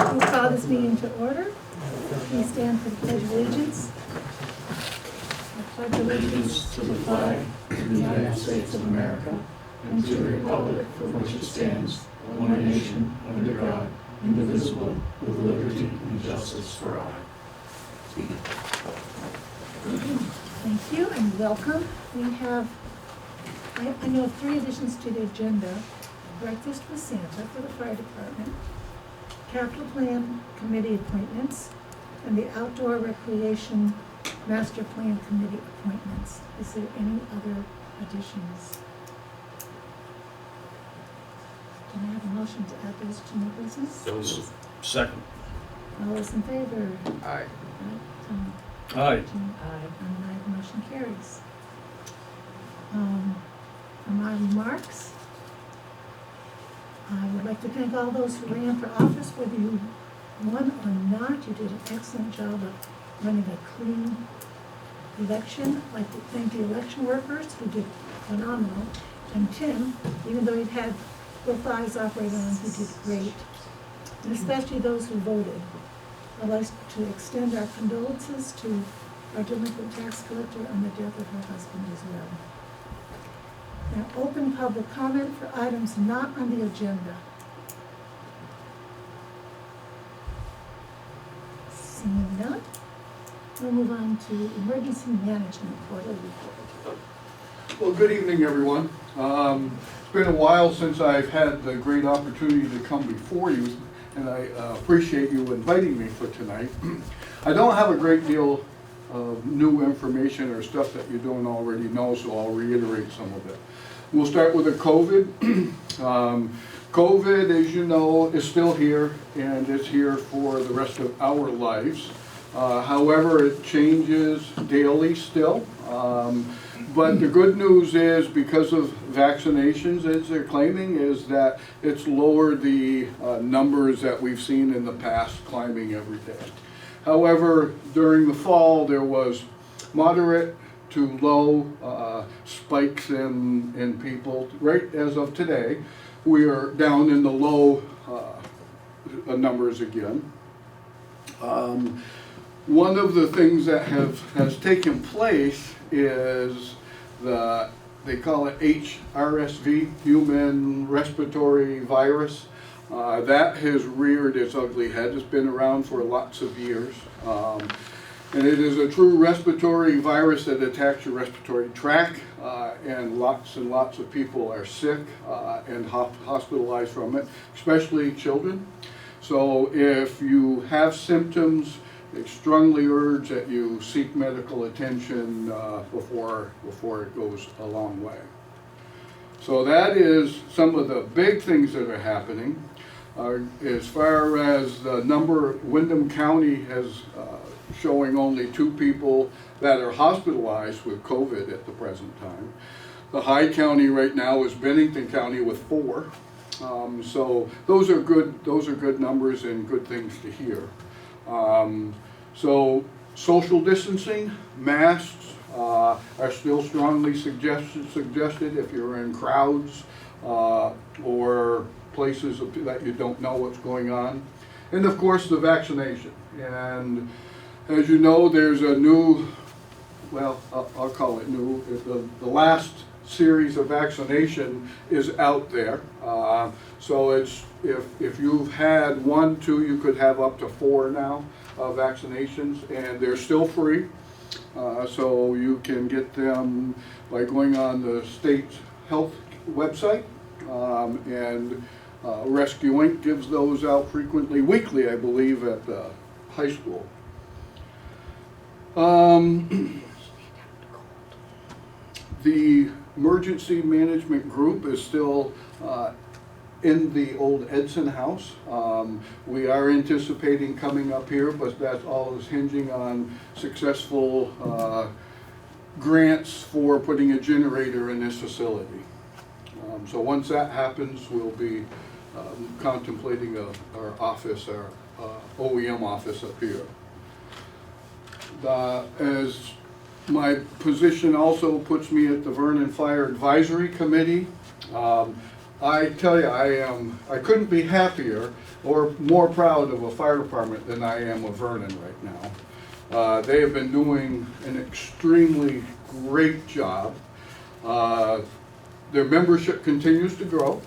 We'll call this meeting to order. Please stand for the Pledge of Allegiance. I pledge allegiance to the flag of the United States of America and to the republic for which it stands, one nation, under God, indivisible, with liberty and justice for all. Thank you and welcome. We have, I know of 3 additions to the agenda. Breakfast with Santa for the fire department, capital plan committee appointments, and the outdoor recreation master plan committee appointments. Is there any other additions? Can I have a motion to add those to new business? Those second. All those in favor? Aye. Tom? Aye. Jim? Aye. And aye, the motion carries. For my remarks, I would like to thank all those who ran for office, whether you won or not. You did an excellent job of running a clean election. I'd like to thank the election workers who did phenomenal. And Tim, even though he'd had both eyes operating on him, he did great. And especially those who voted. I'd like to extend our condolences to our delinquent tax collector on the death of her husband as well. Now, open public comment for items not on the agenda. Seeing none, we'll move on to emergency management quarterly report. Well, good evening, everyone. It's been a while since I've had the great opportunity to come before you, and I appreciate you inviting me for tonight. I don't have a great deal of new information or stuff that you don't already know, so I'll reiterate some of it. We'll start with the COVID. COVID, as you know, is still here, and it's here for the rest of our lives. However, it changes daily still. But the good news is, because of vaccinations, as they're claiming, is that it's lowered the numbers that we've seen in the past, climbing every day. However, during the fall, there was moderate to low spikes in people. Right as of today, we are down in the low numbers again. One of the things that has taken place is they call it HRSV, human respiratory virus. That has reared its ugly head. It's been around for lots of years. And it is a true respiratory virus that attacks your respiratory tract, and lots of people are sick and hospitalized from it, especially children. So if you have symptoms, I strongly urge that you seek medical attention before it goes a long way. So that is some of the big things that are happening. As far as the number, Windham County has showing only 2 people that are hospitalized with COVID at the present time. The high county right now is Bennington County with 4. So those are good numbers and good things to hear. So social distancing, masks are still strongly suggested if you're in crowds or places that you don't know what's going on. And of course the vaccination. And as you know, there's a new, well, I'll call it new, the last series of vaccination is out there. So it's, if you've had 1, 2, you could have up to 4 now vaccinations, and they're still free. So you can get them by going on the state health website, and Rescue Inc. gives those out frequently, weekly, I believe, at the high school. The emergency management group is still in the old Edson house. We are anticipating coming up here, but that all is hinging on successful grants for putting a generator in this facility. So once that happens, we'll be contemplating our office, our OEM office up here. As my position also puts me at the Vernon Fire Advisory Committee. I tell you, I couldn't be happier or more proud of a fire department than I am of Vernon right now. They have been doing an extremely great job. Their membership continues to grow,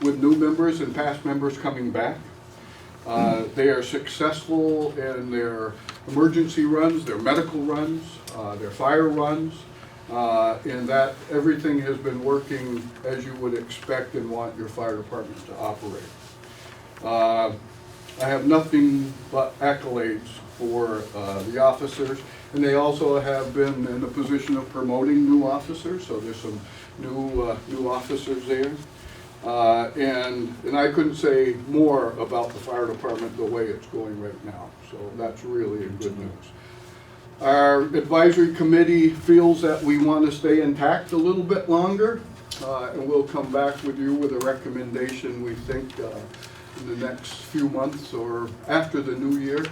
with new members and past members coming back. They are successful in their emergency runs, their medical runs, their fire runs, in that everything has been working as you would expect and want your fire department to operate. I have nothing but accolades for the officers, and they also have been in the position of promoting new officers, so there's some new officers there. And I couldn't say more about the fire department the way it's going right now, so that's really a good news. Our advisory committee feels that we want to stay intact a little bit longer, and we'll come back with you with a recommendation, we think, in the next few months or after the new year,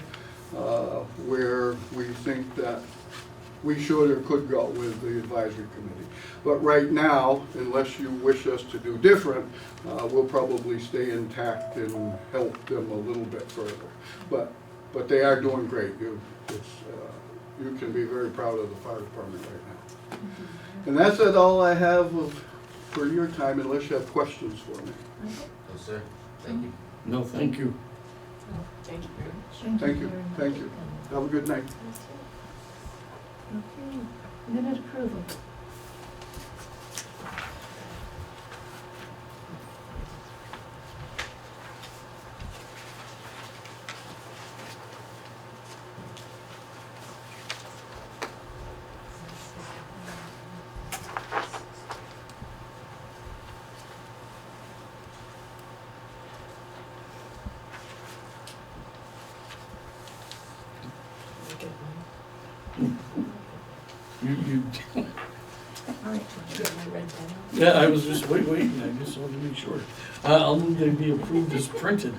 where we think that we should or could go with the advisory committee. But right now, unless you wish us to do different, we'll probably stay intact and help them a little bit further. But they are doing great. You can be very proud of the fire department right now. And that's all I have for your time, unless you have questions for me. No, sir. Thank you. No, thank you. Thank you very much. Thank you, very much. thank you. Have a good night. Okay, minute approval. You, All right. Get my red pen. yeah, I was just waiting, I just wanted to make sure. I'll move they be approved as printed.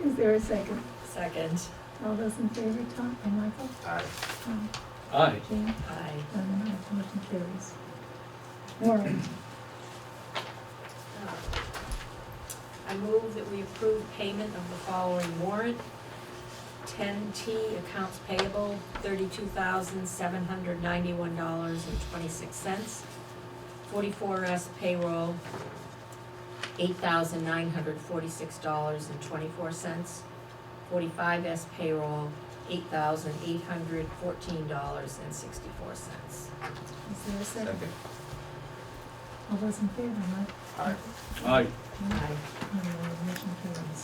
Is there a second? Second. All those in favor, Tom and Michael? Aye. Tom, Aye. Jane, Aye. and I, motion carries. Warrant. I move that we approve payment of the following warrant. 10T accounts payable, $32,791.26. 44S payroll, $8,946.24. 45S payroll, $8,814.64. Is there a second? Second. All those in favor, Mike? Aye. Aye. Aye. Motion carries.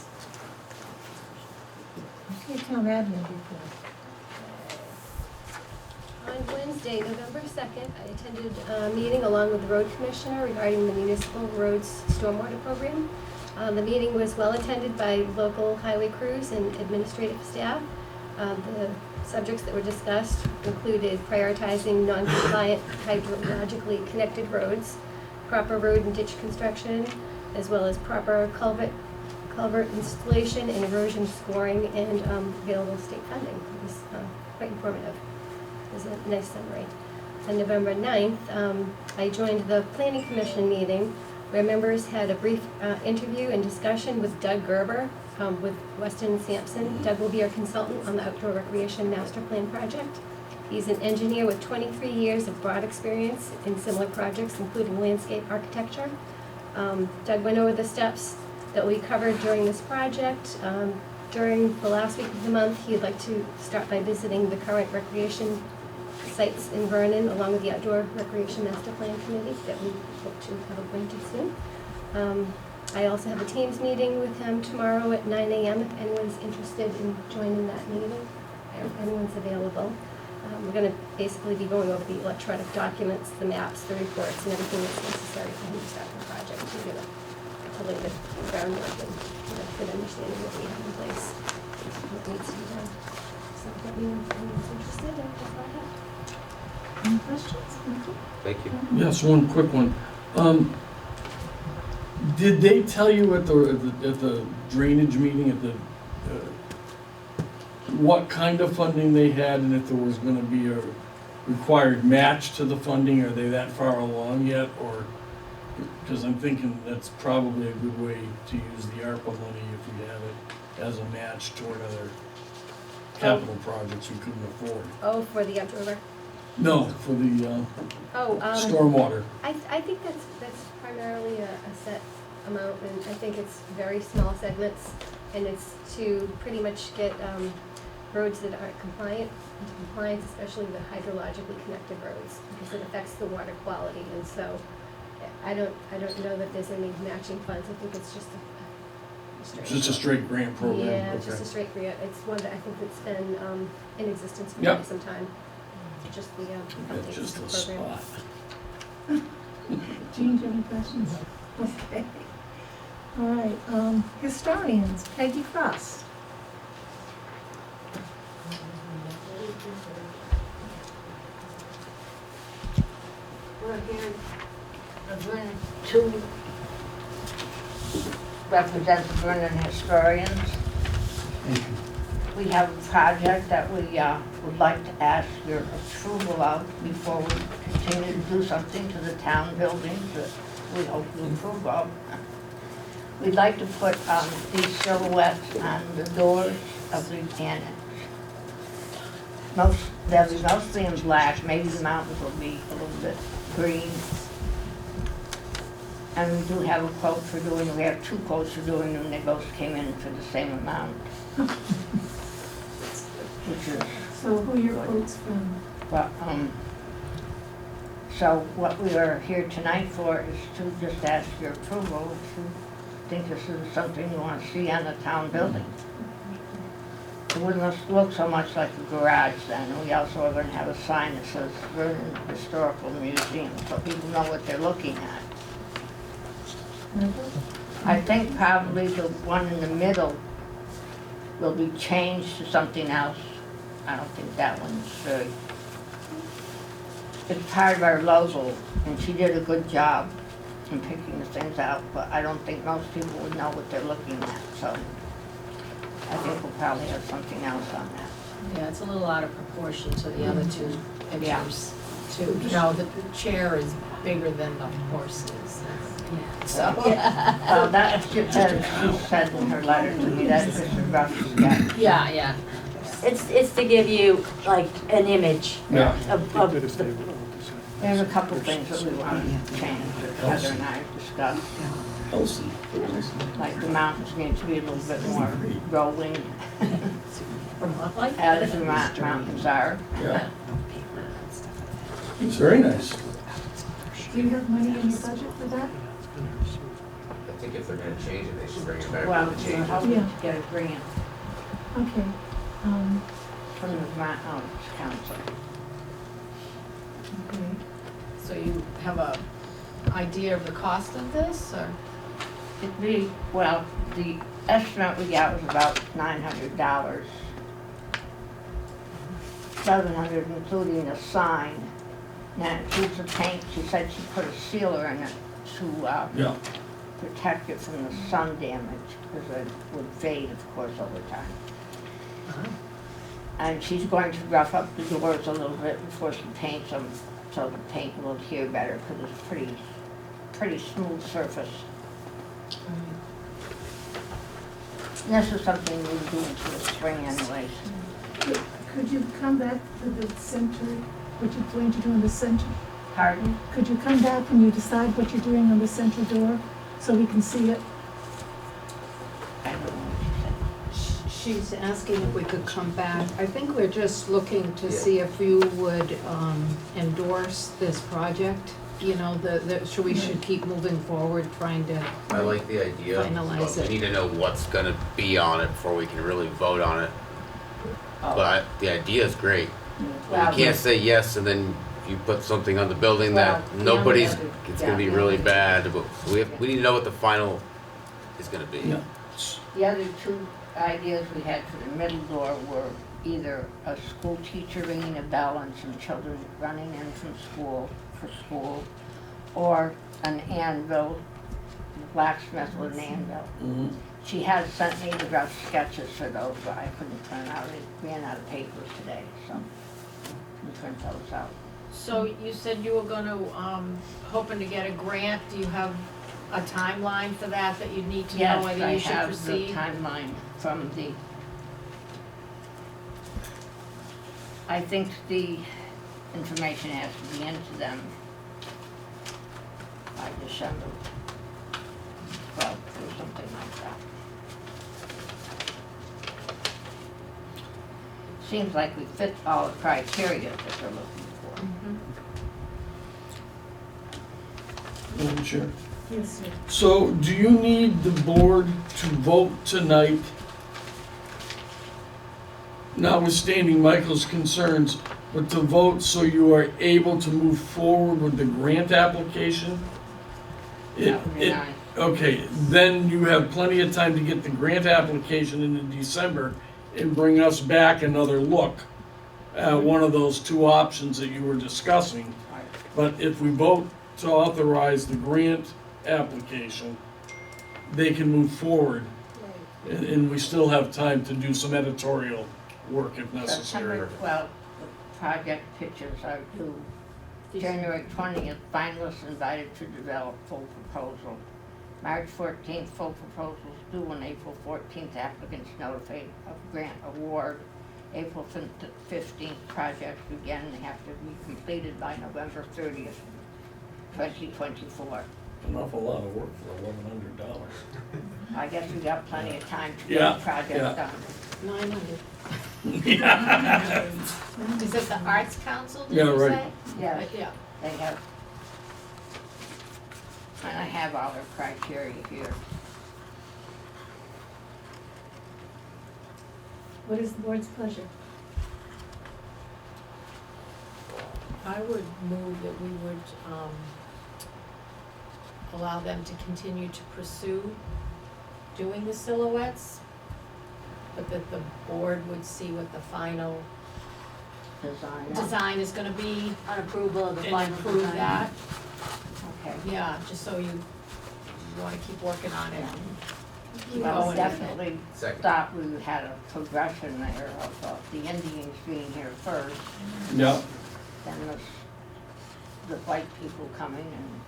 Okay, town admin report. On Wednesday, November 2nd, I attended a meeting along with the road commissioner regarding the municipal roads stormwater program. The meeting was well attended by local highway crews and administrative staff. The subjects that were discussed included prioritizing non-compliant hydrologically connected roads, proper road and ditch construction, as well as proper culvert installation and erosion scoring and available state funding. It was quite informative. It was a nice summary. On November 9th, I joined the Planning Commission meeting where members had a brief interview and discussion with Doug Gerber with Weston Sampson. Doug will be our consultant on the Outdoor Recreation Master Plan project. He's an engineer with 23 years of broad experience in similar projects, including landscape architecture. Doug went over the steps that we covered during this project. During the last week of the month, he'd like to start by visiting the current recreation sites in Vernon, along with the Outdoor Recreation Master Plan Committee that we hope to have appointed soon. I also have a Teams meeting with him tomorrow at 9 a.m. if anyone's interested in joining that meeting, if anyone's available. We're going to basically be going over the electronic documents, the maps, the reports, and everything that's necessary for him to start the project to get a lay the groundwork and get a good understanding of what we have in place, what needs to be done. So if anyone's interested, that's all I have. Any questions? Michael? Thank you. Yes, one quick one. Did they tell you at the drainage meeting, what kind of funding they had and if there was gonna be a required match to the funding? Are they that far along yet, or Because I'm thinking that's probably a good way to use the ARPA money if we have it as a match toward other capital projects we couldn't afford. Oh, for the upriver? No, for the Oh, stormwater. I think that's primarily a set amount, and I think it's very small segments, and it's to pretty much get roads that aren't compliant into compliance, especially the hydrologically connected roads, because it affects the water quality, and so I don't know that there's any matching funds. I think it's just a straight. Just a straight grant program. Yeah, Okay. just a straight grant. It's one that I think that's been in existence for Yep. quite some time. Just the That's updates just to a the program. spot. Jean, do you have any questions? Okay. All right, historians, Peggy Frost. We're here to represent the Vernon historians. We have a project that we would like to ask your approval of before we continue to do something to the town buildings that we hope you approve of. We'd like to put these silhouettes on the doors of the annex. They'll be mostly in black, maybe the mountains will be a little bit green. And we do have a quote for doing, we have 2 quotes for doing them, they both came in for the same amount. Which is, So who are your quotes from? but, so what we are here tonight for is to just ask your approval if you think this is something you want to see on the town building. It wouldn't look so much like a garage then. We also are going to have a sign that says Vernon Historical Museum, so people know what they're looking at. I think probably the one in the middle will be changed to something else. I don't think that one's very, it's part of our logo, and she did a good job in picking the things out, but I don't think most people would know what they're looking at, so I think we'll probably have something else on that. Yeah, it's a little out of proportion to the other two Yeah. pictures, too. You know, the chair is bigger than the horse is. Yeah, so. Well, that's just, as she said in her letter to me, that's just a rough sketch. Yeah, yeah. It's to give you like an image Yeah. of the, There's a couple things that we want to change that Heather and I discussed. Elsie. Like the mountains need to be a little bit more rolling, Like as the mountains are. Yeah. It's very nice. Do you have money in your budget for that? I think if they're gonna change it, they should bring it back Well, with the we're changes. hoping Yeah. to get a grant Okay. from the Vermont Arts Council. Okay. So you have a idea of the cost of this, or? Well, the estimate we got was about $900. $700 including the sign. Now, it includes the paint, she said she put a sealer in it to Yeah. protect it from the sun damage, because it would fade, of course, over time. And she's going to rough up the doors a little bit before she paints them, so the paint will adhere better, because it's pretty smooth surface. And this is something we do into the spring anyways. Could you come back to the center, what you're going to do in the center? Pardon? Could you come back when you decide what you're doing on the center door, so we can see it? I don't know what she said. She's asking if we could come back. I think we're just looking to see if you would endorse this project. You know, we should keep moving forward, trying to, I like the idea, Finalize but it. we need to know what's gonna be on it before we can really vote on it. Oh. But the idea is great. Well, You can't say yes and then you put something on the building that Well, nobody's, yeah, it's gonna be yeah. really bad. But we need to know what the final is gonna be. Yeah. The other 2 ideas we had for the middle door were either a school teacher ringing a bell and some children running in from school, for school, or an anvil, a blacksmith with an anvil. Mhm. She has sent me the rough sketches for those, but I couldn't print out, it ran out of papers today, so we print those out. So you said you were gonna, hoping to get a grant, do you have a timeline for that you need to know Yes, whether I you should have the proceed? timeline from the, I think the information has to be into them by December 12th or something like that. Seems like we fit all the criteria that they're looking for. Mhm. Madam Chair. Yes, sir. So do you need the board to vote tonight, notwithstanding Michael's concerns, but to vote so you are able to move forward with the grant application? That would be nice. Okay, then you have plenty of time to get the grant application in December and bring us back another look at one of those two options that you were discussing. Right. But if we vote to authorize the grant application, they can move forward, and we still have time to do some editorial work if necessary. September 12th, the project pictures are due. January 20th, finalists invited to develop full proposal. March 14th, full proposals due, and April 14th, applicants notified of grant award. April 15th, projects begin, they have to be completed by November 30th, 2024. An awful lot of work for $1,100. I guess we got plenty of time to Yeah, get the project yeah. done. 900. Is it the Arts Council, did Yeah, you right. say? Yes, Yeah. they have. And I have all their criteria here. What is the board's pleasure? I would move that we would, allow them to continue to pursue doing the silhouettes, but that the board would see what the final design is gonna be On approval of the and final approve design. that. Okay. Yeah, just so you wanna keep working on it. Keep Well, going with it. definitely Second. thought we had a progression there of the Indians being here first, Yeah, then the white people coming, and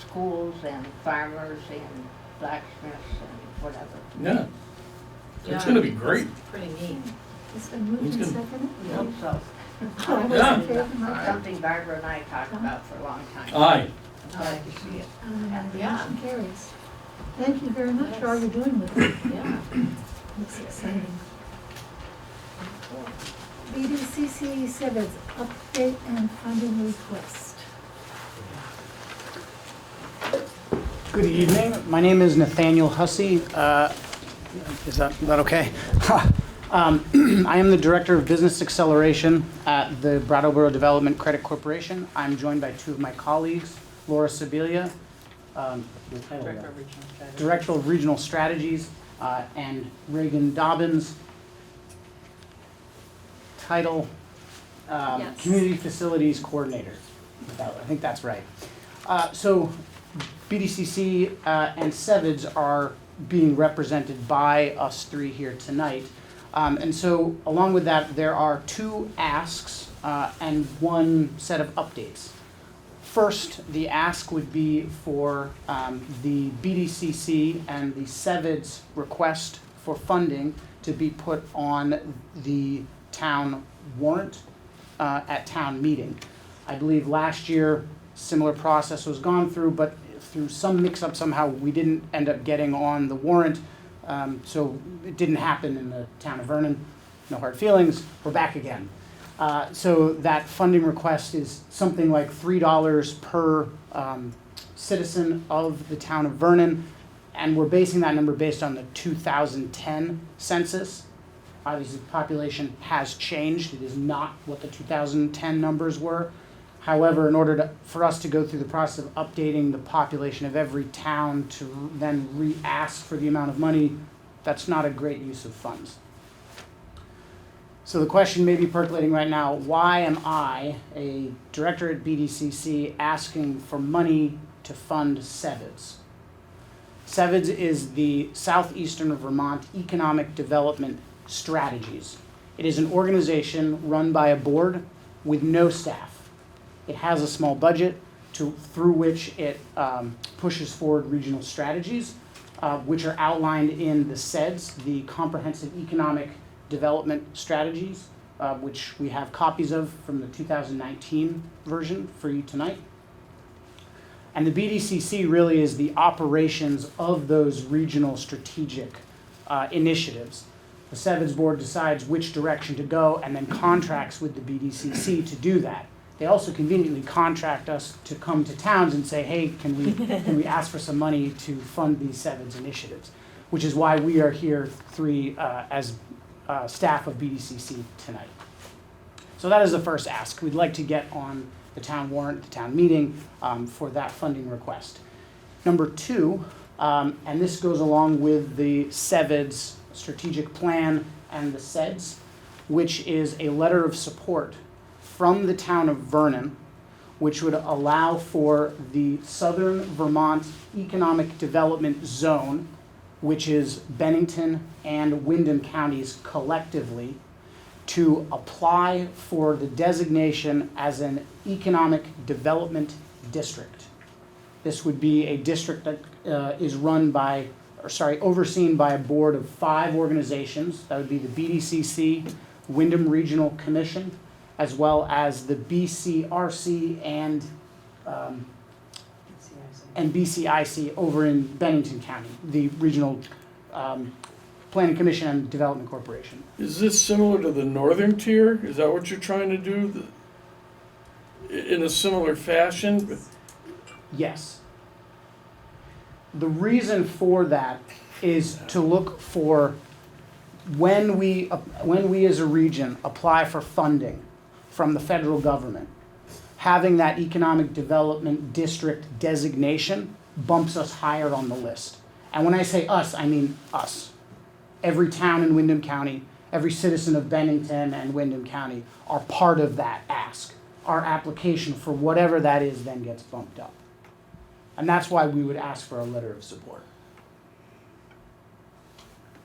schools and farmers and blacksmiths and whatever. yeah, Yeah. it's gonna be great. Pretty neat. It's been moved and It's good. seconded? We hope so. All those Yeah. in favor, Michael? Something Barbara and I talked about for a long time. Aye. I'm glad to see it. The Yeah. motion carries. Thank you very much for all you're doing with it. Yeah. It's exciting. BDCC SeVEDS update and funding request. Good evening. My name is Nathaniel Hussey. Is that okay? I am the Director of Business Acceleration at the Brattleboro Development Credit Corporation. I'm joined by two of my colleagues, Laura Sibilia, Director of Regional Strategies, and Reagan Dobbins, title Yes. Community Facilities Coordinator. I think that's right. So BDCC and SeVEDS are being represented by us three here tonight. And so along with that, there are two asks and one set of updates. First, the ask would be for the BDCC and the SeVEDS request for funding to be put on the town warrant at town meeting. I believe last year, similar process was gone through, but through some mix-up somehow, we didn't end up getting on the warrant. So it didn't happen in the town of Vernon. No hard feelings. We're back again. So that funding request is something like $3 per citizen of the town of Vernon, and we're basing that number based on the 2010 census. Obviously, the population has changed. It is not what the 2010 numbers were. However, in order for us to go through the process of updating the population of every town to then re-ask for the amount of money, that's not a great use of funds. So the question may be percolating right now, why am I, a director at BDCC, asking for money to fund SeVEDS? SeVEDS is the Southeastern Vermont Economic Development Strategies. It is an organization run by a board with no staff. It has a small budget through which it pushes forward regional strategies, which are outlined in the SeVEDS, the Comprehensive Economic Development Strategies, which we have copies of from the 2019 version for you tonight. And the BDCC really is the operations of those regional strategic initiatives. The SeVEDS board decides which direction to go and then contracts with the BDCC to do that. They also conveniently contract us to come to towns and say, hey, can we ask for some money to fund these SeVEDS initiatives? Which is why we are here as staff of BDCC tonight. So that is the first ask. We'd like to get on the town warrant, the town meeting, for that funding request. Number two, and this goes along with the SeVEDS strategic plan and the SeVEDS, which is a letter of support from the town of Vernon, which would allow for the Southern Vermont Economic Development Zone, which is Bennington and Windham counties collectively, to apply for the designation as an economic development district. This would be a district that is overseen by a board of 5 organizations. That would be the BDCC, Windham Regional Commission, as well as the BCRC and BCIC over in Bennington County, the Regional Planning Commission and Development Corporation. Is this similar to the northern tier? Is that what you're trying to do? In a similar fashion? Yes. The reason for that is to look for when we as a region apply for funding from the federal government, having that economic development district designation bumps us higher on the list. And when I say us, I mean us. Every town in Windham County, every citizen of Bennington and Windham County are part of that ask. Our application for whatever that is then gets bumped up. And that's why we would ask for a letter of support.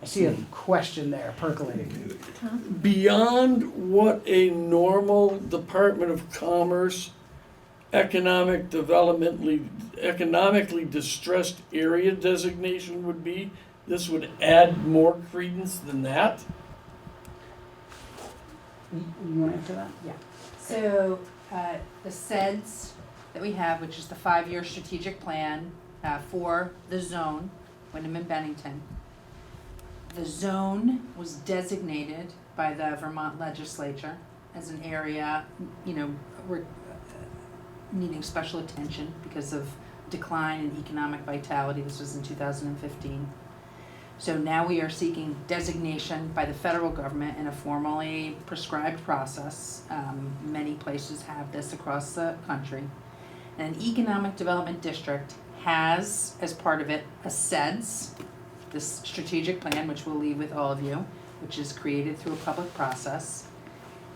I see a question there percolating. Beyond what a normal Department of Commerce economically distressed area designation would be, this would add more credence than that? You want to answer that? Yeah. So the SeVEDS that we have, which is the 5-year strategic plan for the zone, Windham and Bennington. The zone was designated by the Vermont legislature as an area, needing special attention because of decline in economic vitality. This was in 2015. So now we are seeking designation by the federal government in a formally prescribed process. Many places have this across the country. And an economic development district has, as part of it, a SeVEDS, this strategic plan, which we'll leave with all of you, which is created through a public process.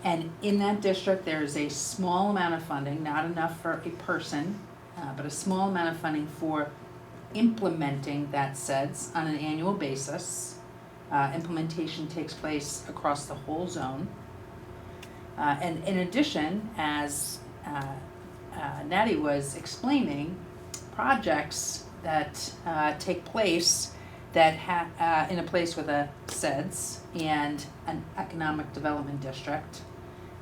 And in that district, there is a small amount of funding, not enough for a person, but a small amount of funding for implementing that SeVEDS on an annual basis. Implementation takes place across the whole zone. And in addition, as Natty was explaining, projects that take place that in a place with a SeVEDS and an economic development district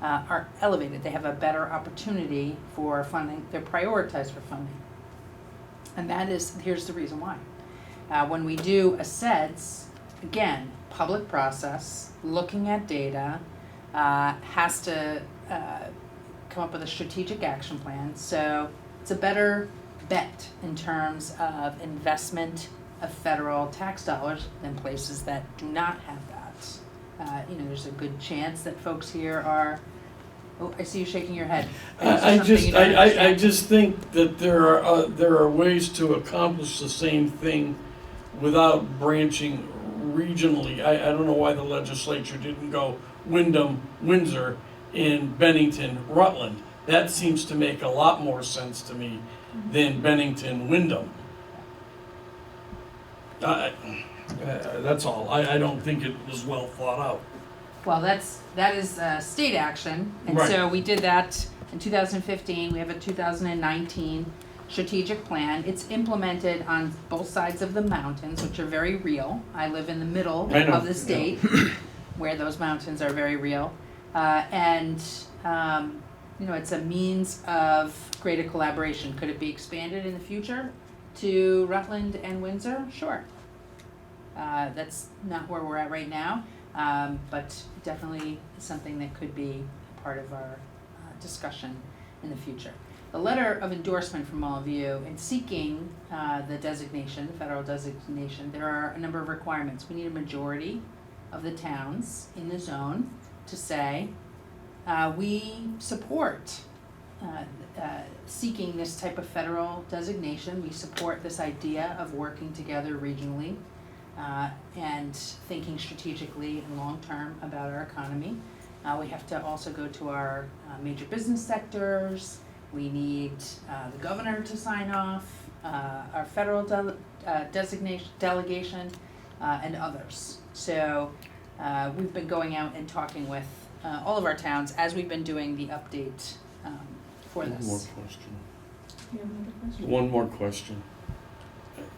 are elevated. They have a better opportunity for funding. They're prioritized for funding. And here's the reason why. When we do a SeVEDS, again, public process, looking at data, has to come up with a strategic action plan. So it's a better bet in terms of investment of federal tax dollars than places that do not have that. There's a good chance that folks here are. Oh, I see you shaking your head. I just think that there are ways to accomplish the same thing without branching regionally. I don't know why the legislature didn't go Windham, Windsor, and Bennington, Rutland. That seems to make a lot more sense to me than Bennington, Windham. That's all. I don't think it was well thought out. Well, that is state action, and Right. so we did that In 2015, we have a 2019 strategic plan. It's implemented on both sides of the mountains, which are very real. I live in the middle I know, of the state, where those mountains are very real. It's a means of greater collaboration. Could it be expanded in the future to Rutland and Windsor? Sure. That's not where we're at right now, but definitely something that could be part of our discussion in the future. The letter of endorsement from all of you in seeking the designation, the federal designation, there are a number of requirements. We need a majority of the towns in the zone to say, we support seeking this type of federal designation. We support this idea of working together regionally and thinking strategically and long-term about our economy. We have to also go to our major business sectors. We need the governor to sign off, our federal delegation, and others. So we've been going out and talking with all of our towns as we've been doing the update for this. One more question. You have another question? One more question.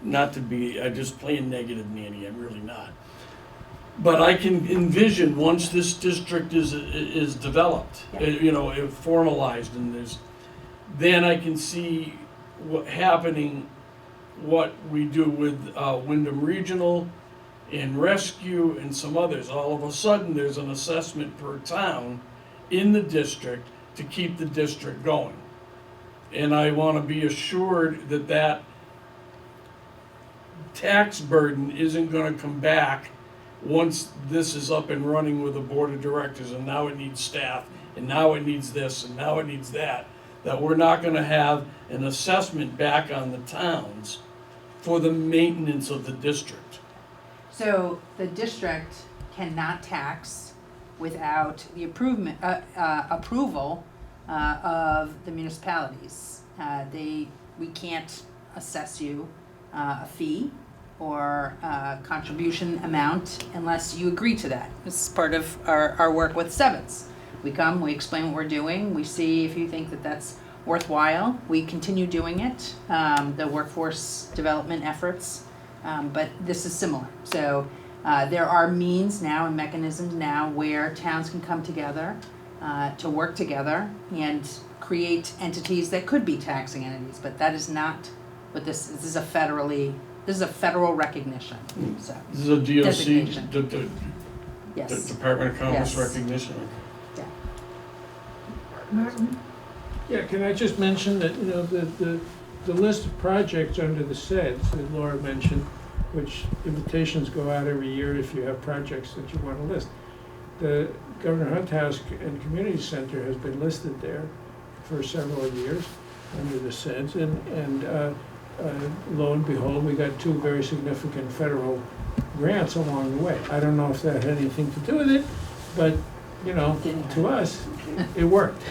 Not to be, I just playing negative Nanny, I'm really not. But I can envision once this district is developed, Yeah. formalized and then I can see what we do with Wyndham Regional and Rescue and some others. All of a sudden, there's an assessment per town in the district to keep the district going. And I want to be assured that that tax burden isn't going to come back once this is up and running with the board of directors, and now it needs staff, and now it needs this, and now it needs that we're not going to have an assessment back on the towns for the maintenance of the district. So the district cannot tax without the approval of the municipalities. We can't assess you a fee or a contribution amount unless you agree to that. This is part of our work with SeVEDS. We come, we explain what we're doing, we see if you think that that's worthwhile. We continue doing it, the workforce development efforts, but this is similar. So there are means now and mechanisms now where towns can come together to work together and create entities that could be taxing entities, but that is not what this is. This is a federal recognition. So This is a DOC, Designation. the yes. Department of Commerce Yes. recognition. Martin? Yeah, can I just mention that, the list of projects under the SeVEDS that Laura mentioned, which invitations go out every year if you have projects that you want to list. The Governor Hunt House and Community Center has been listed there for several years under the SeVEDS, and lo and behold, we got 2 very significant federal grants along the way. I don't know if that had anything to do with it, but, to us, it worked.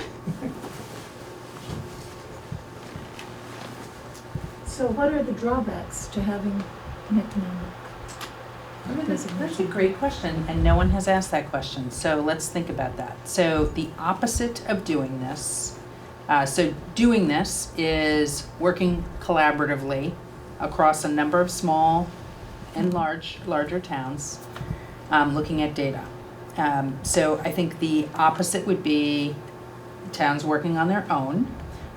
So what are the drawbacks to having an economic That's a designation? great question, and no one has asked that question, so let's think about that. So the opposite of doing this, is working collaboratively across a number of small and larger towns, looking at data. So I think the opposite would be towns working on their own,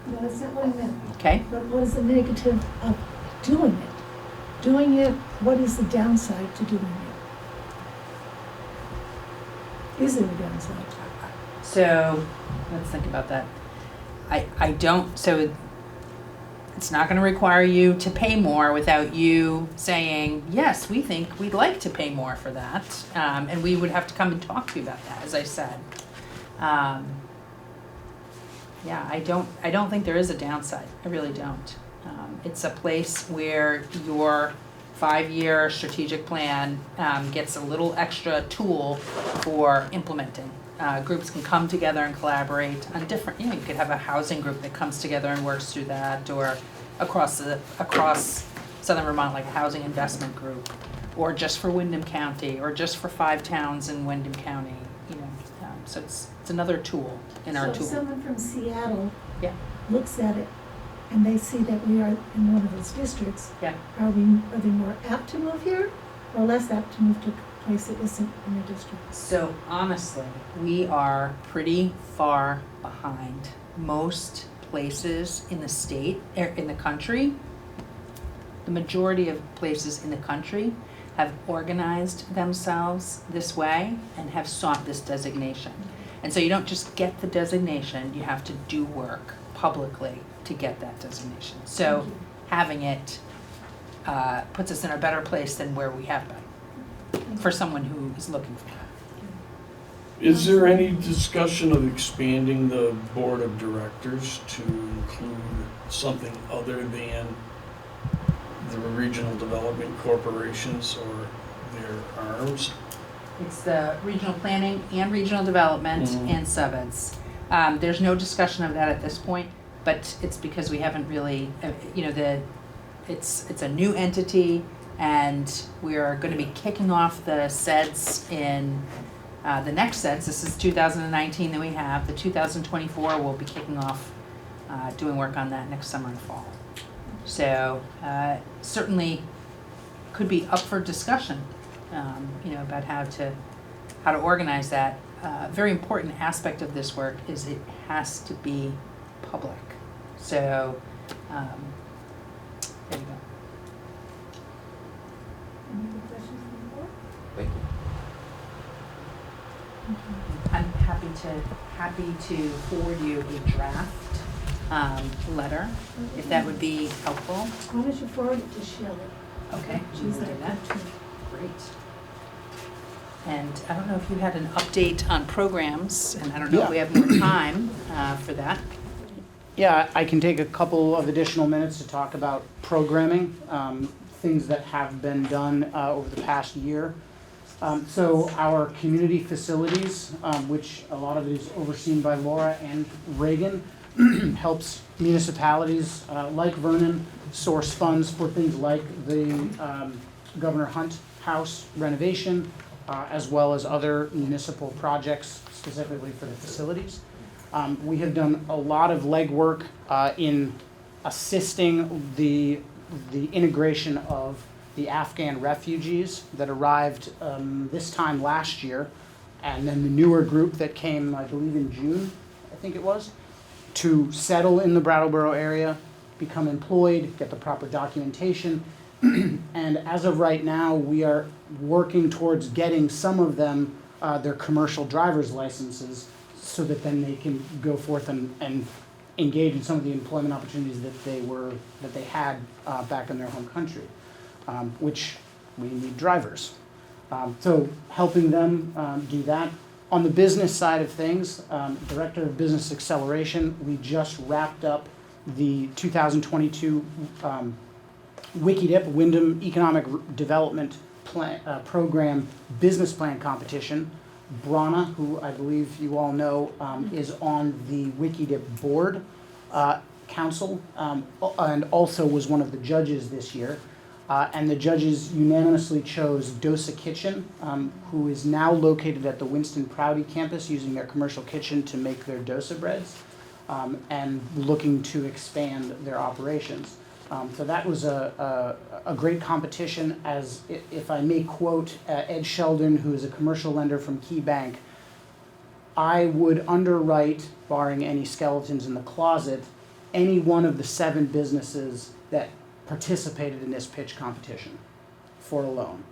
No, that's not what I meant. okay? But what is the negative of doing it? Doing it, what is the downside to doing it? Is there a downside? So, let's think about that. So it's not gonna require you to pay more without you saying, yes, we think we'd like to pay more for that. And we would have to come and talk to you about that, as I said. Yeah, I don't think there is a downside. I really don't. It's a place where your 5-year strategic plan gets a little extra tool for implementing. Groups can come together and collaborate on different, you could have a housing group that comes together and works through that, or across Southern Vermont, like a housing investment group, or just for Wyndham County, or just for 5 towns in Wyndham County, So it's another tool in our So tool. if someone from Seattle Yeah. looks at it and they see that we are in one of those districts, Yeah. are they more apt to move here or less apt to move to a place that isn't in your district? So honestly, we are pretty far behind most places in the state, in the country. The majority of places in the country have organized themselves this way and have sought this designation. And so you don't just get the designation, you have to do work publicly to get that designation. So having it puts us in a better place than where we have been for someone who is looking for that. Is there any discussion of expanding the board of directors to include something other than the regional development corporations or their arms? It's the regional planning and regional development Mhm. and SeVEDS. There's no discussion of that at this point, but it's because we haven't really, it's a new entity, and we're going to be kicking off the SeVEDS in the next SeVEDS. This is 2019 that we have. The 2024 we'll be kicking off doing work on that next summer and fall. So certainly could be up for discussion, about how to organize that. Very important aspect of this work is it has to be public. So there you go. Any other questions from the board? Thank you. I'm happy to forward you a draft letter, if that would be helpful. Why don't you forward it to Shelley? Okay, we She's will do like that. that too. Great. And I don't know if you had an update on programs, and I don't know if we have more time for that. Yeah, I can take a couple of additional minutes to talk about programming, things that have been done over the past year. So our community facilities, which a lot of it is overseen by Laura and Reagan, helps municipalities like Vernon source funds for things like the Governor Hunt House renovation, as well as other municipal projects specifically for the facilities. We have done a lot of legwork in assisting the integration of the Afghan refugees that arrived this time last year, and then the newer group that came, I believe, in June, I think it was, to settle in the Brattleboro area, become employed, get the proper documentation. And as of right now, we are working towards getting some of them their commercial driver's licenses so that then they can go forth and engage in some of the employment opportunities that they had back in their home country, which we need drivers. So helping them do that. On the business side of things, Director of Business Acceleration, we just wrapped up the 2022 WikiDip, Wyndham Economic Development Program Business Plan Competition. Brana, who I believe you all know, is on the WikiDip Board Council, and also was one of the judges this year. And the judges unanimously chose Dosa Kitchen, who is now located at the Winston Prouty campus using their commercial kitchen to make their dosa breads, and looking to expand their operations. So that was a great competition, as if I may quote Ed Sheldon, who is a commercial lender from Key Bank, I would underwrite, barring any skeletons in the closet, any one of the 7 businesses that participated in this pitch competition for a loan,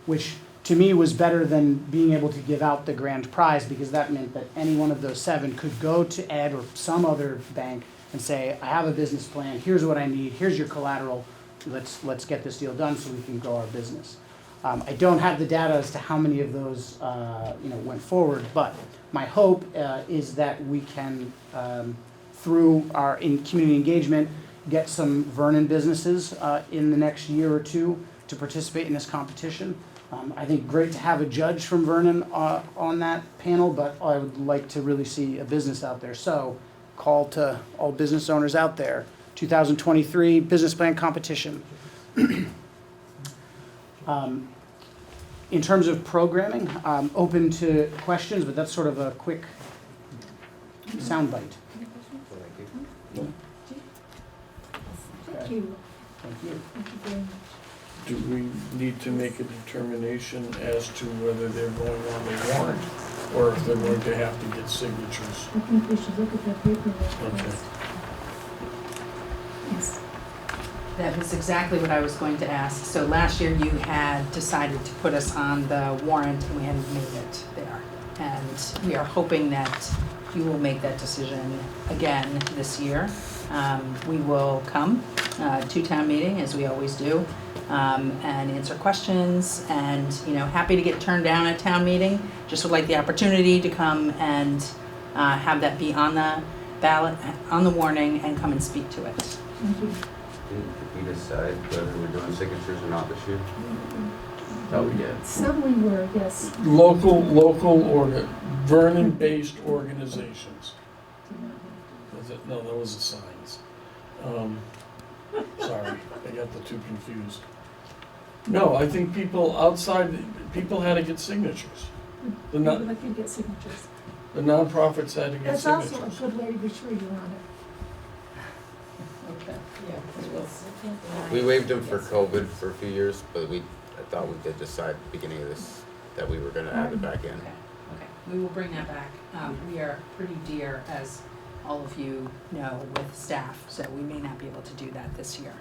which to me was better than being able to give out the grand prize, because that meant that any one of those 7 could go to Ed or some other bank and say, I have a business plan, here's what I need, here's your collateral, let's get this deal done so we can grow our business. I don't have the data as to how many of those went forward, but my hope is that we can, through our community engagement, get some Vernon businesses in the next year or 2 to participate in this competition. I think great to have a judge from Vernon on that panel, but I would like to really see a business out there. So call to all business owners out there, 2023 business plan competition. In terms of programming, open to questions, but that's sort of a quick soundbite. Thank you. Thank you. Thank you very much. Do we need to make a determination as to whether they're going on the warrant or if they're going to have to get signatures? I think we should look at that paperwork Okay. first. Yes. That was exactly what I was going to ask. So last year you had decided to put us on the warrant and we hadn't made it there. And we are hoping that you will make that decision again this year. We will come to town meeting, as we always do, and answer questions, and, you know, happy to get turned down at town meeting. Just would like the opportunity to come and have that be on the ballot, on the warning, and come and speak to it. Thank you. Did we decide whether we're doing signatures or not this year? Oh, we did. Some we were, yes. Local Vernon-based organizations. Was it? No, that was the signs. Sorry, I got the two confused. No, I think people outside, people had to get signatures. The We non- would like you to get signatures. The nonprofits had to get That's signatures. also a good way to be sure you're on it. Okay. We waived them for COVID for a few years, but I thought we did decide at the beginning of this that we were gonna add it back in. Okay, we will bring that back. We are pretty dear, as all of you know, with staff, so we may not be able to do that this year.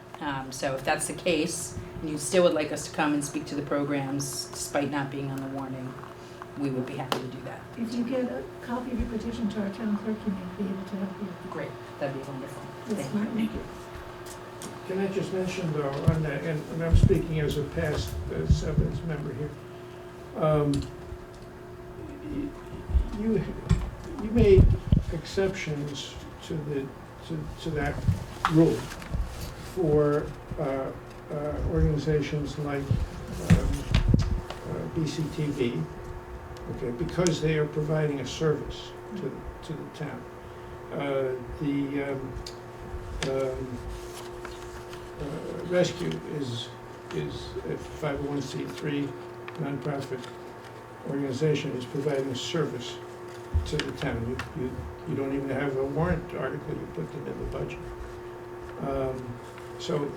So if that's the case, and you still would like us to come and speak to the programs despite not being on the warning, we would be happy to do that. If you get a copy of your petition to our town clerk, you may be able to help you. Great, that'd be wonderful. That's Thank you. fine. Thank you. Can I just mention though, on that, and I'm speaking as a past SeVEDS member here. You made exceptions to that rule for organizations like BCTV, okay, because they are providing a service to the town. Rescue is a 501c3 nonprofit organization, is providing a service to the town. You don't even have a warrant article, you put them in the budget. So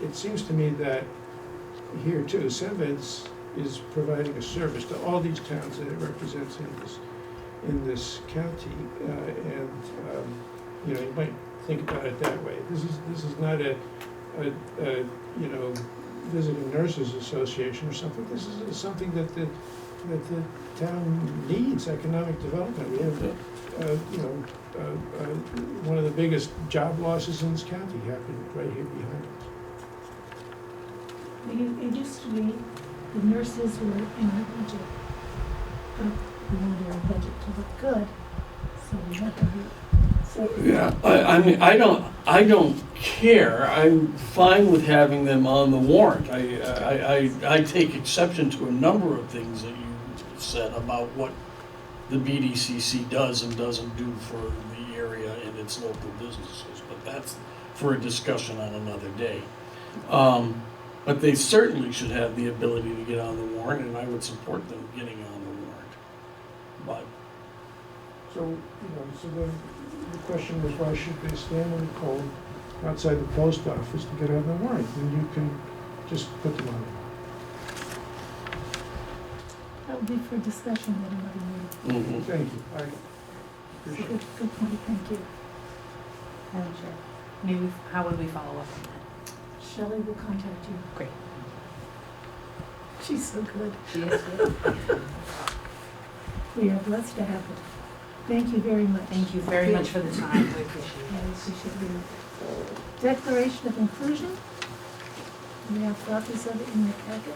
it seems to me that here too, SeVEDS is providing a service to all these towns that it represents in this county, and you know, you might think about it that way. This is not a you know, visiting nurses association or something. This is something that the town needs, economic development. We have you know, one of the biggest job losses in this county happening right here behind us. It used to be the nurses were in our budget, but we wanted our budget to look good, so we had to Yeah, I mean, I don't care. I'm fine with having them on the warrant. I take exception to a number of things that you said about what the BDCC does and doesn't do for the area and its local businesses, but that's for a discussion on another day. But they certainly should have the ability to get on the warrant, and I would support them getting on the warrant. But So, you know, so the question was, why should they stand in the cold outside the post office to get on the warrant? And you can just put them on it. That would be for discussion at another meeting. Thank you. I It's a appreciate good, it. good point, thank you. Madam Chair, maybe, how would we follow up on that? Shelley will contact you. Great. She's so good. She is good. We are blessed to have her. Thank you very much. Thank you very much for the time, we appreciate I it. appreciate you. Declaration of inclusion. We have copies of it in your packet.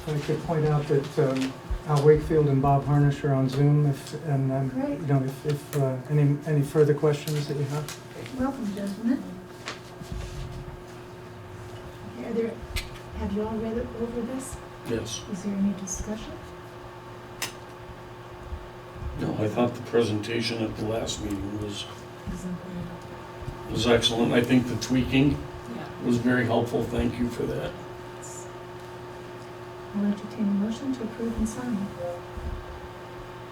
I could point out that Al Wakefield and Bob Harnish are on Zoom, Great. you know, if any further questions that you have. Welcome, gentlemen. Have you all read over this? yes. Is there any discussion? I thought the presentation at the last meeting was excellent. I think the tweaking was very helpful. Thank you for that. I'll entertain a motion to approve and sign.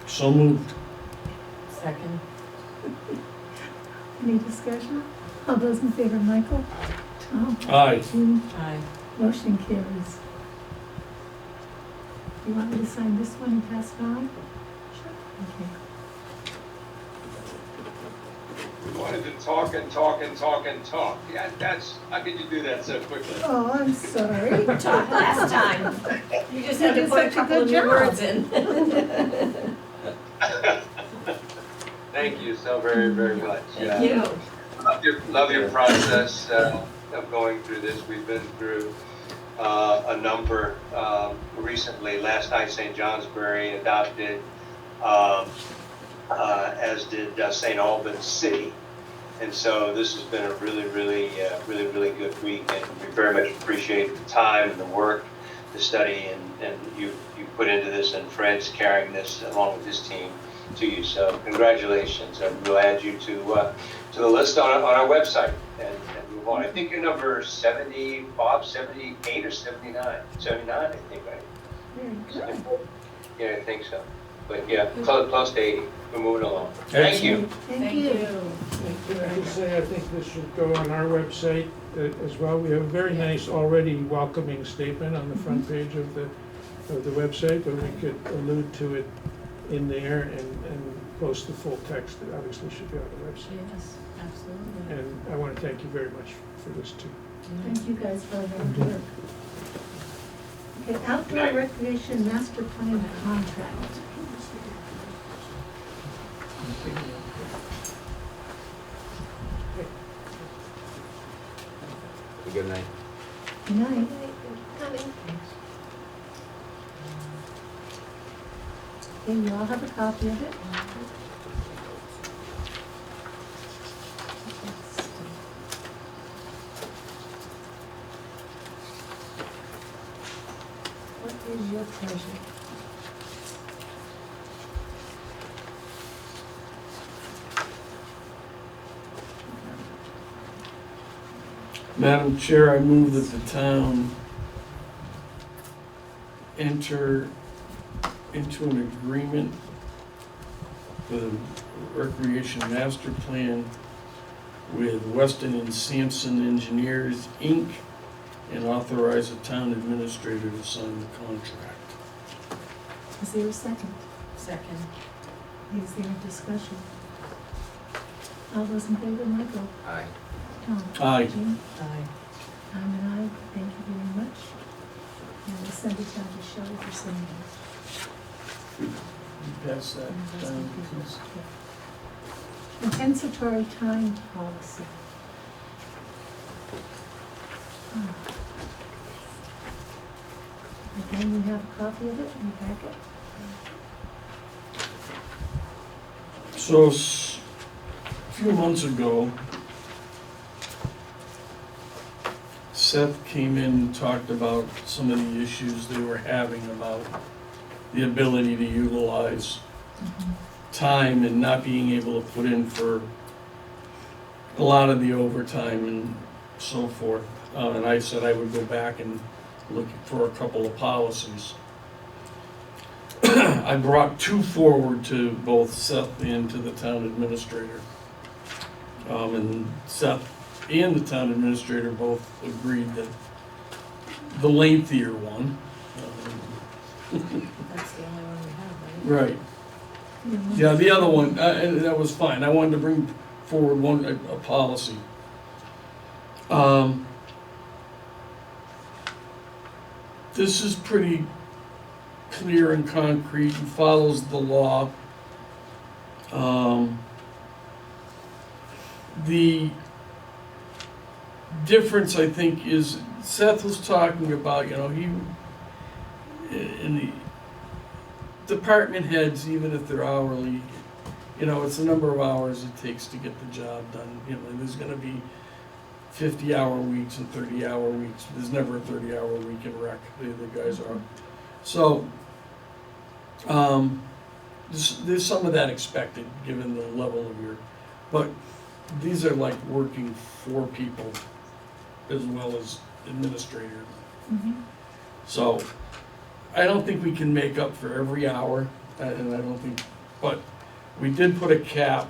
So moved. Second. Any discussion? All those in favor, Michael? Tom? Aye. Jean? Aye. Motion carries. You want me to sign this one and pass it on? Sure. Okay. We wanted to talk and talk and talk and talk. Yeah, how could you do that so quickly? Oh, I'm sorry. Talked last time. You just had to did put a such a couple of good new job. words in. Thank you so very, very much. Thank you. Love your process of going through this. We've been through a number recently. Last night, St. Johnsbury adopted, as did St. Albans City. And so this has been a really, really good week, and we very much appreciate the time and the work, the study, and you put into this, and Fred's carrying this along with his team to you. So congratulations, and we'll add you to the list on our website and move on. I think you're number 70, Bob, 78 or 79? 79, I think, right? Very good. Yeah, I think so. But yeah, close to 80. We're moving along. Thank you. Thank you. I would say I think this should go on our website as well. We have a very nice already welcoming statement on the front page of the website, but we could allude to it in there and post the full text that obviously should be on the website. Yes, absolutely. And I want to thank you very much for this too. Thank you guys for all your work. Okay, outdoor recreation master plan contract. Good night. Good night. Coming. Okay, you all have a copy of it. What is your pleasure? Madam Chair, I move that the town enter into an agreement for the recreation master plan with Weston and Sampson Engineers, Inc., and authorize the town administrator to sign the contract. Is there a second? Second. Is there a discussion? All those in favor, Michael? Aye. Tom? Aye. Jean? Aye. I'm an aye. Thank you very much. And we'll send it down to Shelley for signing. You pass that down, please. Compensatory time policy. Again, we have a copy of it in the packet. So, a few months ago, Seth came in and talked about some of the issues they were having about the ability to utilize time and not being able to put in for a lot of the overtime and so forth. And I said I would go back and look for a couple of policies. I brought two forward to both Seth and to the town administrator. And Seth and the town administrator both agreed that the lengthier one. That's the only one we have, right? Right. Yeah, the other one, and that was fine. I wanted to bring forward a policy. This is pretty clear and concrete and follows the law. The difference, I think, is Seth was talking about, in the department heads, even if they're hourly, it's the number of hours it takes to get the job done. There's gonna be 50-hour weeks and 30-hour weeks. There's never a 30-hour week in rec, the guys are. So, there's some of that expected, given the level of your, but these are like working for people as well as administrator. Mhm. So, I don't think we can make up for every hour, and I don't think, but we did put a cap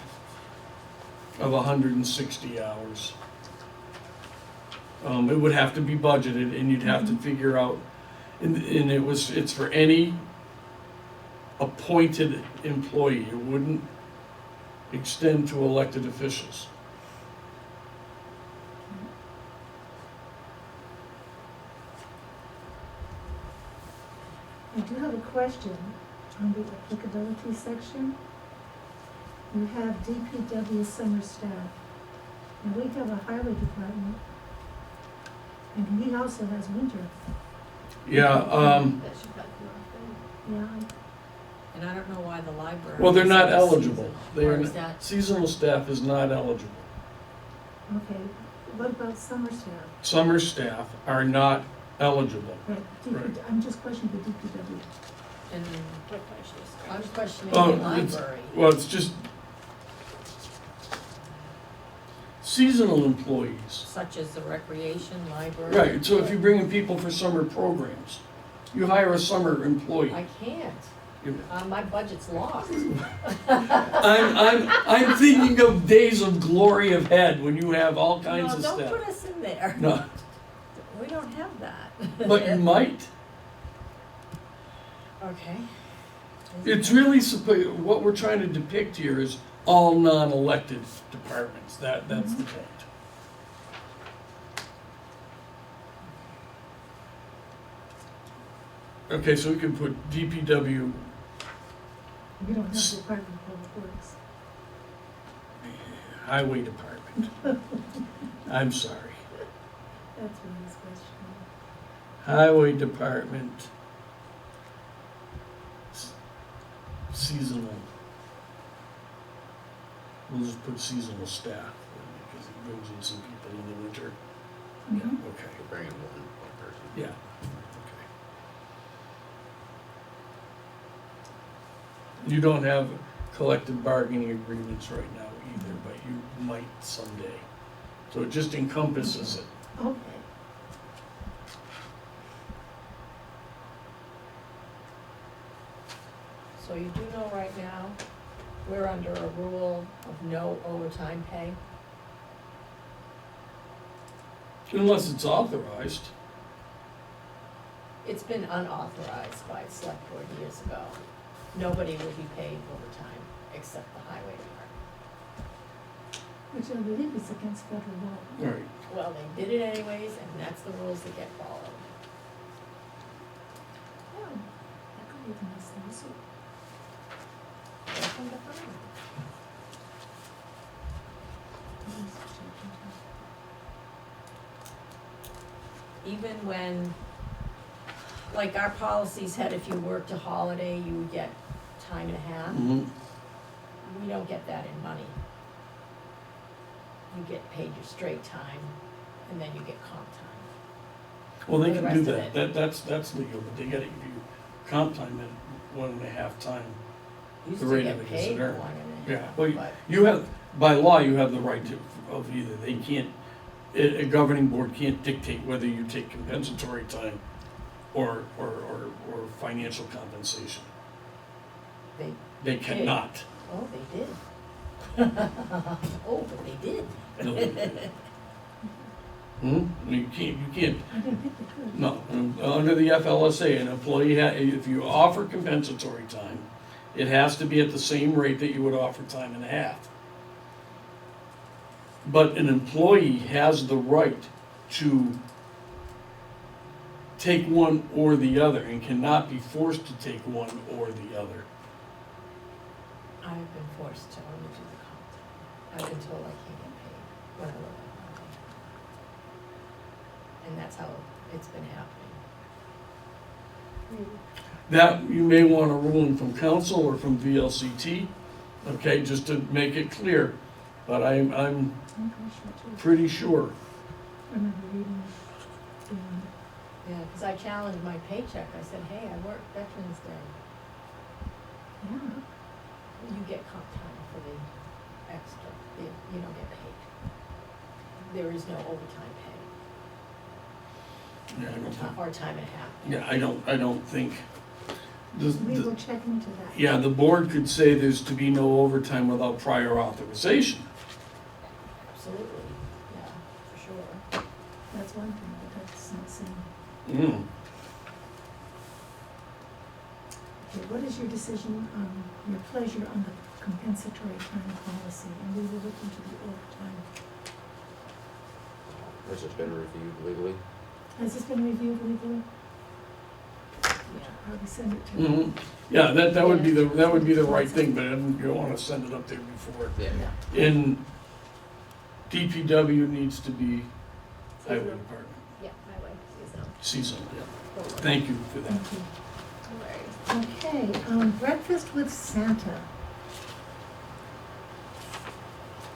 of 160 hours. It would have to be budgeted, and you'd have to figure out, and it's for any appointed employee. It wouldn't extend to elected officials. I do have a question on the applicability section. You have DPW summer staff, and we have a highway department, and he also has winter. Yeah, That should not come off then. Yeah, And I don't know why the library. well, they're is not in the eligible. season. They Or are, is that, seasonal staff is not eligible. okay. What about summer staff? Summer staff are not eligible. Right, Right. I'm just questioning the DPW. and I'm questioning Oh, the it's- library. Well, it's just seasonal employees. Such as the recreation, library. Right, so if you bring in people for summer programs, you hire a summer employee. I can't. You- My budget's lost. I'm thinking of days of glory of head when you have all kinds No, of don't stuff. put us in there. No, We don't have that. but you might. Okay. It's really, what we're trying to depict here is all non-elected departments. That's the point. Okay, so we can put DPW, We don't have the Department of Public Works. Highway Department. I'm sorry. That's what I was questioning. Highway Department. Seasonal. We'll just put seasonal staff, because it brings in some people in the winter. Yeah, Mhm. okay, We're bringing one person. yeah, okay. You don't have collective bargaining agreements right now either, but you might someday. So it just encompasses it. Okay. So you do know right now, we're under a rule of no overtime pay. Unless it's authorized. It's been unauthorized by the select board years ago. Nobody will be paid overtime except the highway department. Which I believe is against federal law. Right. Well, they did it anyways, and that's the rules that get followed. Oh, that could be a nice lawsuit. Welcome to Vernon. Even when, like our policy said, if you worked a holiday, you would get time and a half. Mhm. We don't get that in money. You get paid your straight time, and then you get comp time. Well, they For the can do rest of that. That's legal, but they gotta give you comp time at 1.5 times. Used The to rate get of it is paid earned. 1.5, Yeah, well, but you have, by law, you have the right to, of either. They can't, a governing board can't dictate whether you take compensatory time or financial compensation. they, They cannot. oh, they did. Oh, but they did. No, they can't. You can't, I didn't think they could. no. Under the FLSA, an employee, if you offer compensatory time, it has to be at the same rate that you would offer time and a half. But an employee has the right to take one or the other and cannot be forced to take one or the other. I've been forced to only do the comp time. I've been told I can't get paid when I work on holiday. And that's how it's been happening. That, you may want a ruling from council or from VLCT, okay, just to make it clear. But I'm I'm pretty sure too. pretty sure. I remember reading it. Yeah, because I challenged my paycheck. I said, hey, I worked Veterans Day. Yeah. get comp time for the extra, you don't get paid. There is no overtime pay. Yeah, I don't think, Or time and a half. yeah, I don't think. We will check into that. Yeah, the board could say there's to be no overtime without prior authorization. Absolutely, yeah, for sure. That's one thing, but that's not saying. Okay, what is your decision, your pleasure on the compensatory time policy? And we will look into the overtime. This has been reviewed legally. Has this been reviewed legally? Yeah. Probably send it to. Yeah, that would be the right thing, but you don't wanna send it up there before. Yeah. And DPW needs to be highway department, Yeah, highway, seasonal. seasonal, yeah. Thank you for that. Thank you. No worries. Okay, breakfast with Santa.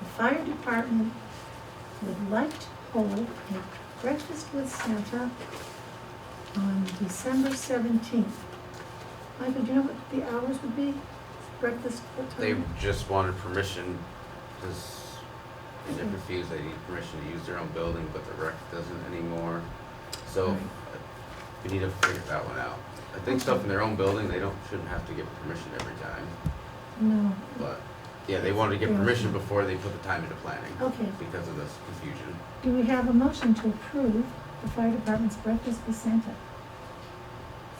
The fire department would like to hold a breakfast with Santa on December 17th. Michael, do you know what the hours would be? Breakfast, what They time? just wanted permission, because they refused, they need permission to use their own building, but the rec doesn't anymore. So Right. we need to figure that one out. I think stuff in their own building, they shouldn't have to get permission every time. No. But, yeah, they wanted to get permission before they put the time into planning. Okay. Because of this confusion. Do we have a motion to approve the fire department's breakfast with Santa?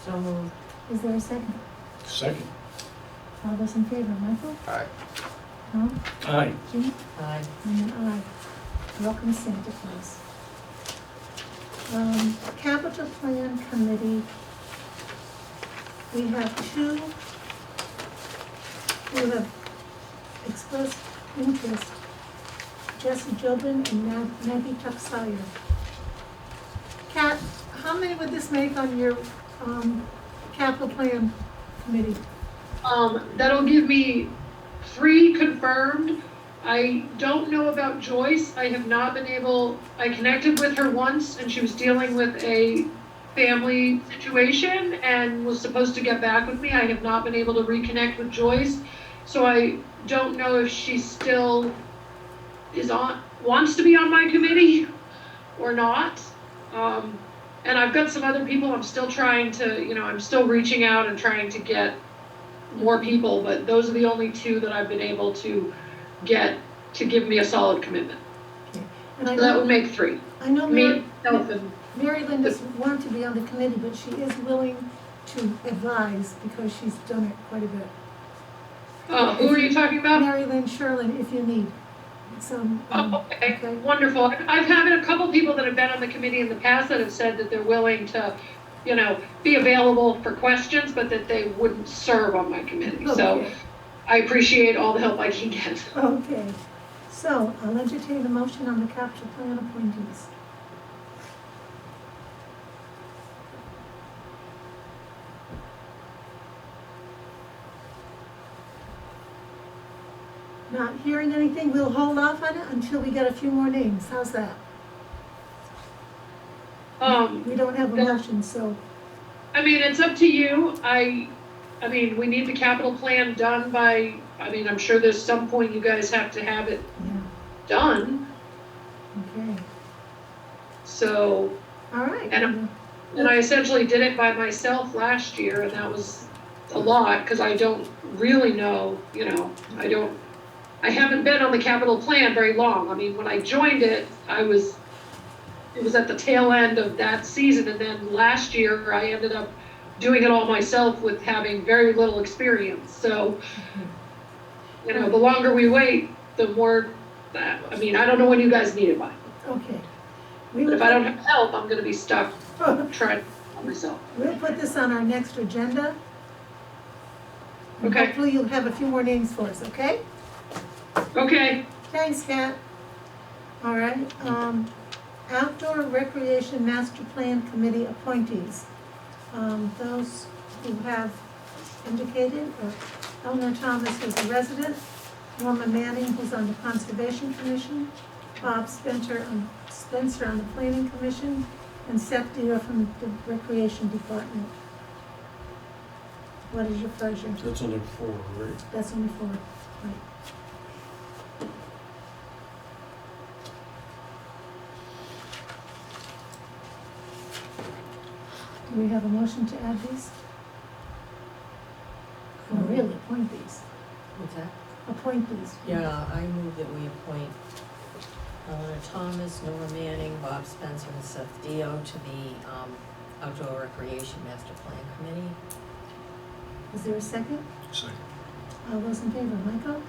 So moved. Is there a second? Second. All those in favor, Michael? Alright. Tom? Aye. Jean? Aye. And an aye. Welcome Santa Claus. Capital Plan Committee, we have two who have expressed interest, Jesse Jobin and Maggie Tuck-Sawyer. Kat, how many would this make on your Capital Plan Committee? That'll give me 3 confirmed. I don't know about Joyce. I have not been able, I connected with her once and she was dealing with a family situation and was supposed to get back with me. I have not been able to reconnect with Joyce. So I don't know if she still wants to be on my committee or not. And I've got some other people I'm still trying to, I'm still reaching out and trying to get more people, but those are the only 2 that I've been able to get to give me a solid commitment. Okay. And I So that know, would make 3. I know Me, myself, and Mary Lynn doesn't want to be on the committee, but she is willing to advise because she's done it quite a bit. who are you talking about? Mary Lynn Sherlin, if you need some. Okay, wonderful. I've had a couple people that have been on the committee in the past that have said that they're willing to, be available for questions, but that they wouldn't serve on my committee. So Okay. I appreciate all the help I can get. Okay, so I'll entertain a motion on the capital plan appointees. Not hearing anything, we'll hold off on it until we get a few more names. How's that? We don't have a motion, so. I mean, it's up to you. I mean, we need the capital plan done by, I'm sure there's some point you guys have to have it done. Okay, So, all right. And I essentially did it by myself last year, and that was a lot, because I don't really know, I haven't been on the capital plan very long. I mean, when I joined it, it was at the tail end of that season, and then last year I ended up doing it all myself with having very little experience. So, the longer we wait, the more that, I don't know when you guys need it by. Okay. But if I don't have help, I'm gonna be stuck trying on myself. We'll put this on our next agenda. And Okay. hopefully you'll have a few more names for us, okay? Okay. Thanks, Kat. All right, Outdoor Recreation Master Plan Committee appointees. Those who have indicated, Eleanor Thomas, who's a resident, Norma Manning, who's on the Conservation Commission, Bob Spencer on the Planning Commission, and Seth Deere from the Recreation Department. What is your pleasure? That's only 4, right? That's only 4, right. Do we have a motion to add these? Or really, appoint these? What's that? Appoint these. Yeah, I move that we appoint Eleanor Thomas, Nora Manning, Bob Spencer, and Seth Dio to the Outdoor Recreation Master Plan Committee. Is there a second? Second. All those in favor, Michael?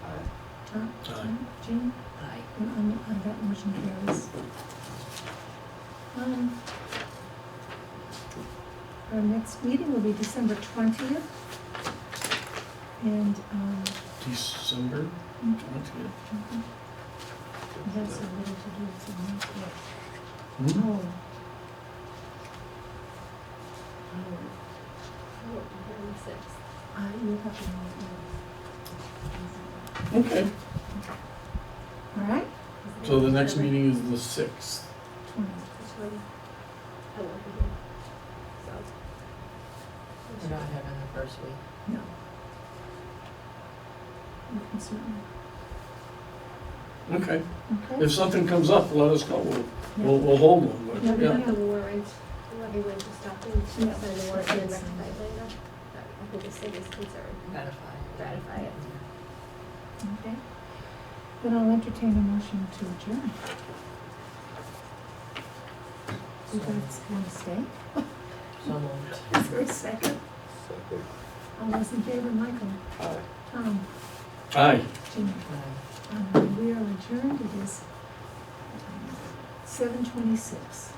Tom? Aye. Tom? Jean? Aye. And that motion carries. Our next meeting will be December 20th. And, December 20th. we have so little to do with the next year. Hmm? Oh. You have to know it. Okay, All right? so the next meeting is the 6th. 20th. I won't be here. So. We're not having the first week. No. We can certainly. Okay, Okay? if something comes up, let us know, Yeah. we'll hold them, but, Yeah, we yeah. have The warrant, everyone to stop and sign Yeah. the warrant and then rectify it later. I think the city's concerned. Ratify it. Okay. Then I'll entertain a motion to adjourn. You guys want to stay? So moved. Is there a second? Second. All those in favor, Michael? Aye. Tom? Aye. Jimmy? Aye. We are adjourned. It is 7:26.